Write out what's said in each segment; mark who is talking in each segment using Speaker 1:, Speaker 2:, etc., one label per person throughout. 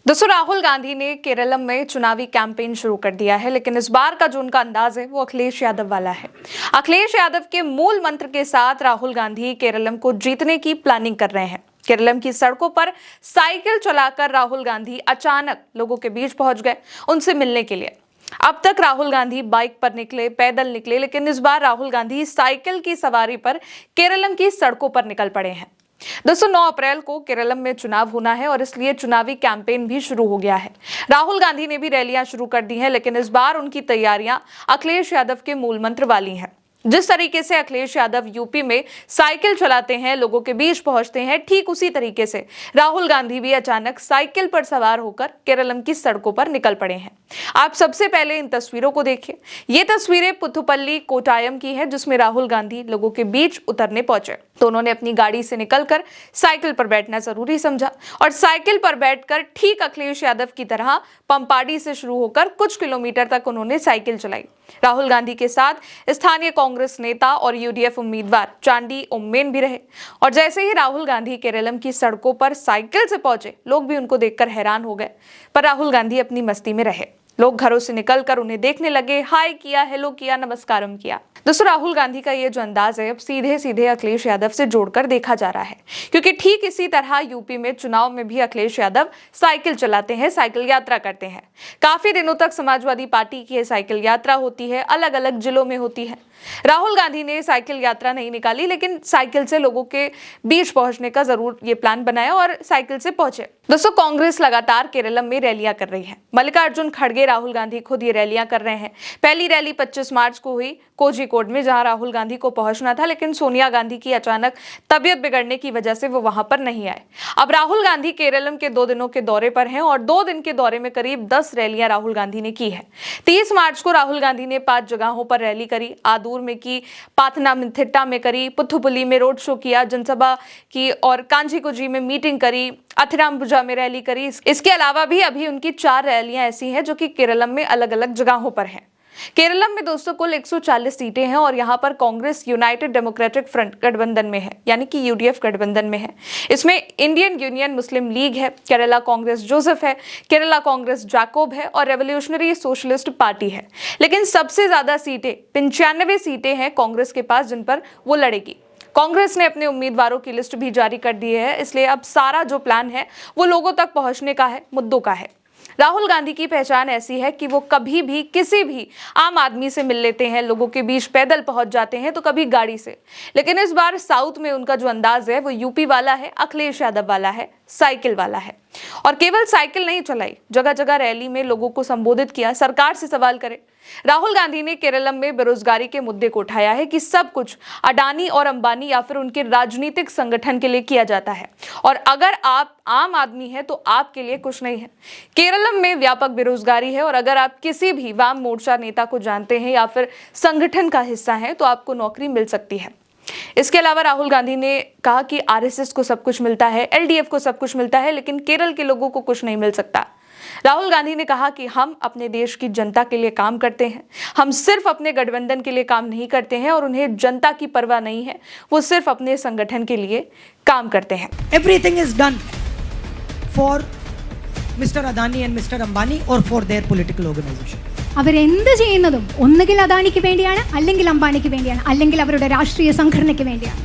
Speaker 1: दोस्तों, राहुल गांधी ने केरलम में चुनावी कैंपेन शुरू कर दिया है, लेकिन इस बार का जो उनका अंदाज है वो अखिलेश यादव वाला है। अखिलेश यादव के मूल मंत्र के साथ राहुल गांधी केरलम को जीतने की प्लानिंग कर रहे हैं। केरलम की सड़कों पर साइकिल चलाकर राहुल गांधी अचानक लोगों के बीच पहुंच गए उनसे मिलने के लिए। अब तक राहुल गांधी बाइक पर निकले, पैदल निकले, लेकिन इस बार राहुल गांधी साइकिल की सवारी पर केरलम की सड़कों पर निकल पड़े हैं। दोस्तों, 9 अप्रैल को केरलम में चुनाव होना है और इसलिए चुनावी कैंपेन भी शुरू हो गया है। राहुल गांधी ने भी रैलियां शुरू कर दी हैं, लेकिन इस बार उनकी तैयारियां अखिलेश यादव के मूल मंत्र वाली हैं। जिस तरीके से अखिलेश यादव यूपी में साइकिल चलाते हैं, लोगों के बीच पहुंचते हैं, ठीक उसी तरीके से राहुल गांधी भी अचानक साइकिल पर सवार होकर केरलम की सड़कों पर निकल पड़े हैं। आप सबसे पहले इन तस्वीरों को देखिए। ये तस्वीरें पुथुपल्ली कोट्टायम की है, जिसमें राहुल गांधी लोगों के बीच उतरने पहुंचे तो उन्होंने अपनी गाड़ी से निकलकर साइकिल पर बैठना जरूरी समझा और साइकिल पर बैठकर ठीक अखिलेश यादव की तरह पंपाड़ी से शुरू होकर कुछ किलोमीटर तक उन्होंने साइकिल चलाई। राहुल गांधी के साथ स्थानीय कांग्रेस नेता और यूडीएफ उम्मीदवार चांडी ओम्मेन भी रहे और जैसे ही राहुल गांधी केरलम की सड़कों पर साइकिल से पहुंचे, लोग भी उनको देखकर हैरान हो गए। पर राहुल गांधी अपनी मस्ती में रहे। लोग घरों से निकलकर उन्हें देखने लगे, हाय किया, हेलो किया, नमस्कारम किया। दोस्तों, राहुल गांधी का ये जो अंदाज है अब सीधे सीधे अखिलेश यादव से जोड़कर देखा जा रहा है, क्योंकि ठीक इसी तरह यूपी में चुनाव में भी अखिलेश यादव साइकिल चलाते हैं, साइकिल यात्रा करते हैं। काफी दिनों तक समाजवादी पार्टी की साइकिल यात्रा होती है, अलग अलग जिलों में होती है। राहुल गांधी ने साइकिल यात्रा नहीं निकाली, लेकिन साइकिल से लोगों के बीच पहुंचने का जरूर ये प्लान बनाया और साइकिल से पहुंचे। दोस्तों, कांग्रेस लगातार केरलम में रैलियां कर रही है। मल्लिकार्जुन खड़गे, राहुल गांधी खुद ये रैलियां कर रहे हैं। पहली रैली 25 मार्च को हुई कोझिकोड में, जहां राहुल गांधी को पहुंचना था, लेकिन सोनिया गांधी की अचानक तबियत बिगड़ने की वजह से वो वहां पर नहीं आए। अब राहुल गांधी केरलम के 2 दिनों के दौरे पर हैं और 2 दिन के दौरे में करीब 10 रैलियां राहुल गांधी ने की है। 30 मार्च को राहुल गांधी ने 5 जगहों पर रैली करी। आदूर में की, पाथनामथिट्टा में करी, पुथुपल्ली में रोड शो किया, जनसभा की और कांचीकुजी में मीटिंग करी, अथिराम्बुजा में रैली करी। इसके अलावा भी अभी उनकी 4 रैलियां ऐसी हैं जो कि केरलम में अलग अलग जगहों पर हैं। केरलम में दोस्तों कुल 140 सीटें हैं और यहां पर कांग्रेस यूनाइटेड डेमोक्रेटिक फ्रंट गठबंधन में है, यानी कि यूडीएफ गठबंधन में है। इसमें इंडियन यूनियन मुस्लिम लीग है, केरला कांग्रेस जोसेफ है, केरला कांग्रेस जैकोब है और रेवोल्यूशनरी सोशलिस्ट पार्टी है। लेकिन सबसे ज्यादा सीटें 95 सीटें हैं कांग्रेस के पास, जिन पर वो लड़ेगी। कांग्रेस ने अपने उम्मीदवारों की लिस्ट भी जारी कर दी है, इसलिए अब सारा जो प्लान है वो लोगों तक पहुंचने का है, मुद्दों का है। राहुल गांधी की पहचान ऐसी है कि वो कभी भी किसी भी आम आदमी से मिल लेते हैं, लोगों के बीच पैदल पहुंच जाते हैं तो कभी गाड़ी से। लेकिन इस बार साउथ में उनका जो अंदाज है वो यूपी वाला है, अखिलेश यादव वाला है, साइकिल वाला है। और केवल साइकिल नहीं चलाई, जगह जगह रैली में लोगों को संबोधित किया, सरकार से सवाल करे। राहुल गांधी ने केरलम में बेरोजगारी के मुद्दे को उठाया है कि सब कुछ अडानी और अंबानी या फिर उनके राजनीतिक संगठन के लिए किया जाता है और अगर आप आम आदमी हैं तो आपके लिए कुछ नहीं है। केरलम में व्यापक बेरोजगारी है और अगर आप किसी भी वाम मोर्चा नेता को जानते हैं या फिर संगठन का हिस्सा हैं तो आपको नौकरी मिल सकती है। इसके अलावा राहुल गांधी ने कहा कि आरएसएस को सब कुछ मिलता है, एलडीएफ को सब कुछ मिलता है, लेकिन केरल के लोगों को कुछ नहीं मिल सकता। राहुल गांधी ने कहा कि हम अपने देश की जनता के लिए काम करते हैं, हम सिर्फ अपने गठबंधन के लिए काम नहीं करते हैं और उन्हें जनता की परवाह नहीं है, वो सिर्फ अपने संगठन के लिए काम करते हैं।
Speaker 2: Everything is done for mister Adani and mister Ambani और फॉर देयर पॉलिटिकल ऑर्गेनाइजेशन।
Speaker 3: അവരെന്ത് ചെയ്യുന്നതും ഒന്നുകിൽ അദാനിക്ക് വേണ്ടിയാണ്, അല്ലെങ്കിൽ അംബാനിക്ക് വേണ്ടിയാണ്, അല്ലെങ്കിൽ അവരുടെ രാഷ്ട്രീയ സംഘടനയ്ക്ക് വേണ്ടിയാണ്।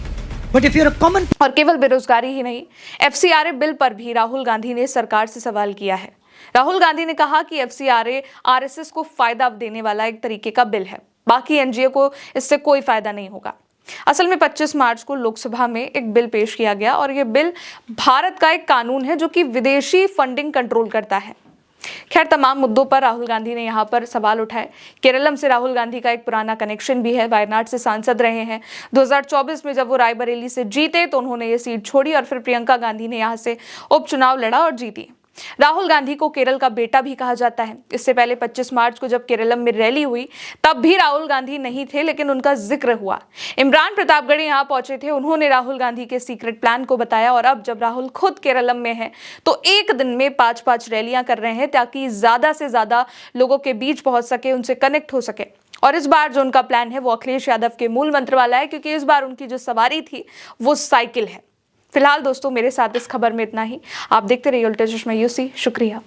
Speaker 2: But if you're a common
Speaker 1: और केवल बेरोजगारी ही नहीं, एफसीआरए बिल पर भी राहुल गांधी ने सरकार से सवाल किया है। राहुल गांधी ने कहा कि एफसीआरए आरएसएस को फायदा देने वाला एक तरीके का बिल है, बाकी एनजीओ को इससे कोई फायदा नहीं होगा। असल में 25 मार्च को लोकसभा में एक बिल पेश किया गया और यह बिल भारत का एक कानून है जो कि विदेशी फंडिंग कंट्रोल करता है। खैर, तमाम मुद्दों पर राहुल गांधी ने यहाँ पर सवाल उठाए। केरलम से राहुल गांधी का एक पुराना कनेक्शन भी है, वायनाड से सांसद रहे हैं। 2024 में जब वो रायबरेली से जीते तो उन्होंने ये सीट छोड़ी और फिर प्रियंका गांधी ने यहाँ से उपचुनाव लड़ा और जीती। राहुल गांधी को केरल का बेटा भी कहा जाता है। इससे पहले 25 मार्च को जब केरलम में रैली हुई तब भी राहुल गांधी नहीं थे, लेकिन उनका जिक्र हुआ। इमरान प्रतापगढ़ी यहाँ पहुंचे थे, उन्होंने राहुल गांधी के सीक्रेट प्लान को बताया और अब जब राहुल खुद केरलम में हैं तो एक दिन में 5-5 रैलियां कर रहे हैं ताकि ज्यादा से ज्यादा लोगों के बीच पहुंच सके, उनसे कनेक्ट हो सके। और इस बार जो उनका प्लान है वो अखिलेश यादव के मूल मंत्र वाला है, क्योंकि इस बार उनकी जो सवारी थी वो साइकिल है। फिलहाल दोस्तों, मेरे साथ इस खबर में इतना ही। आप देखते रहिए उल्टा चश्मा यूसी। शुक्रिया।